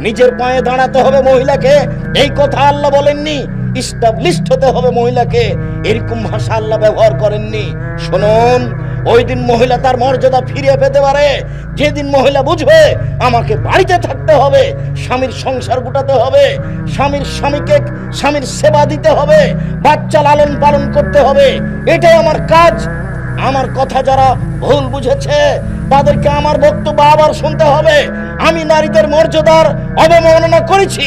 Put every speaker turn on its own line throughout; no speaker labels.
নিজের পায়ে দাঁড়াতে হবে মহিলাকে, এই কথা আল্লাহ বলেননি। ইস্টাবলিশড হতে হবে মহিলাকে, এরকম ভাষা আল্লাহ ব্যবহার করেননি। শুনুন, ওই দিন মহিলা তার মর্যাদা ফিরিয়ে পেতে পারে যেদিন মহিলা বুঝবে আমাকে বাড়িতে থাকতে হবে, স্বামীর সংসার গুটাতে হবে, স্বামীর সেবা দিতে হবে, বাচ্চা লালন পালন করতে হবে, এটাই আমার কাজ। আমার কথা যারা ভুল বুঝেছে তাদেরকে আমার বক্তব্য আবার শুনতে হবে। আমি নারীদের মর্যাদার অবমাননা করেছি,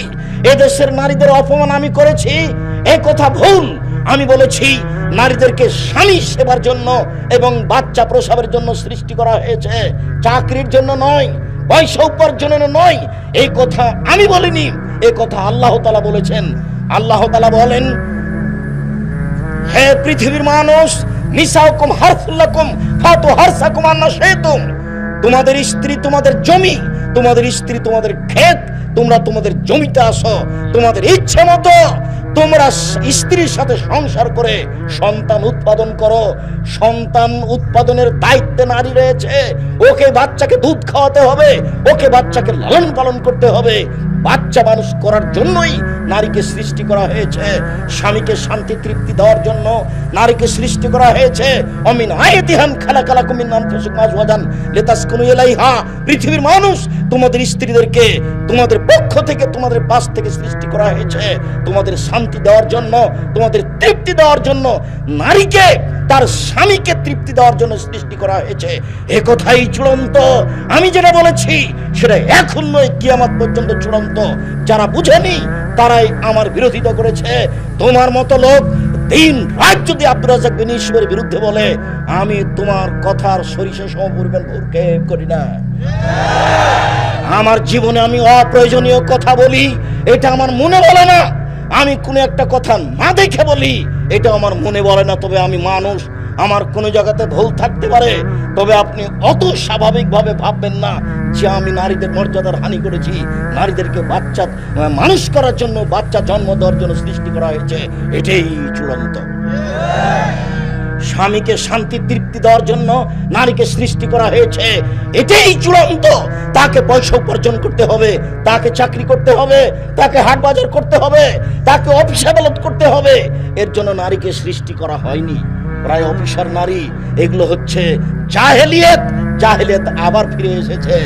এদেশের নারীদের অপমান আমি করেছি, এই কথা ভুল। আমি বলেছি নারীদেরকে স্বামী সেবার জন্য এবং বাচ্চা প্রসবের জন্য সৃষ্টি করা হয়েছে, চাকরির জন্য নয়, পয়সা উপার্জনের নয়। এই কথা আমি বলিনি, এই কথা আল্লাহ তাআলা বলেছেন। আল্লাহ তাআলা বলেন, হে পৃথিবীর মানুষ, নিসাউকুম হারসুল লাকুম ফাতু হারসাকুম আন্না শাইতুম। তোমাদের স্ত্রী তোমাদের জমি, তোমাদের স্ত্রী তোমাদের ক্ষেত, তোমরা তোমাদের জমিতে আসো, তোমাদের ইচ্ছে মতো তোমরা স্ত্রীর সাথে সংসার করে সন্তান উৎপাদন করো। সন্তান উৎপাদনের দায়িত্বে নারী রয়েছে, ওকে বাচ্চাকে দুধ খাওয়াতে হবে, ওকে বাচ্চাকে লালন পালন করতে হবে। বাচ্চা মানুষ করার জন্যই নারীকে সৃষ্টি করা হয়েছে, স্বামীকে শান্তি তৃপ্তি দেওয়ার জন্য নারীকে সৃষ্টি করা হয়েছে। অমিন আয়াতিহাম খালাকালাকুম মিন আনফুসিকুম আজওয়াজান লিতাসকুনু ইলাইহা। পৃথিবীর মানুষ, তোমাদের স্ত্রীদেরকে তোমাদের পক্ষ থেকে, তোমাদের পাশ থেকে সৃষ্টি করা হয়েছে তোমাদের শান্তি দেওয়ার জন্য, তোমাদের তৃপ্তি দেওয়ার জন্য। নারীকে তার স্বামীকে তৃপ্তি দেওয়ার জন্য সৃষ্টি করা হয়েছে, এ কথাই চূড়ান্ত। আমি যেটা বলেছি সেটা এখন নয়, কিয়ামত পর্যন্ত চূড়ান্ত। যারা বুঝেনি তারাই আমার বিরোধিতা করেছে। তোমার মতো লোক দিন রাত যদি আব্দুর রাজ্জাক বিন ইউসুফের বিরুদ্ধে বলে, আমি তোমার কথার সরিষা সমপরিমাণ ভ্রুক্ষেপ করি না। আমার জীবনে আমি অপ্রয়োজনীয় কথা বলি, এটা আমার মনে বলে না। আমি কোনো একটা কথা না দেখে বলি, এটা আমার মনে বলে না। তবে আমি মানুষ, আমার কোনো জায়গাতে ভুল থাকতে পারে, তবে আপনি অত স্বাভাবিকভাবে ভাববেন না যে আমি নারীদের মর্যাদার হানি করেছি। নারীদেরকে বাচ্চা মানুষ করার জন্য, বাচ্চা জন্ম দেওয়ার জন্য সৃষ্টি করা হয়েছে, এটাই চূড়ান্ত। স্বামীকে শান্তি তৃপ্তি দেওয়ার জন্য নারীকে সৃষ্টি করা হয়েছে, এটাই চূড়ান্ত। তাকে পয়সা উপার্জন করতে হবে, তাকে চাকরি করতে হবে, তাকে হাট বাজার করতে হবে, তাকে অফিস আদালত করতে হবে, এর জন্য নারীকে সৃষ্টি করা হয়নি। প্রায় অফিসার নারী, এগুলো হচ্ছে জাহেলিয়াত। জাহেলিয়াত আবার ফিরে এসেছে।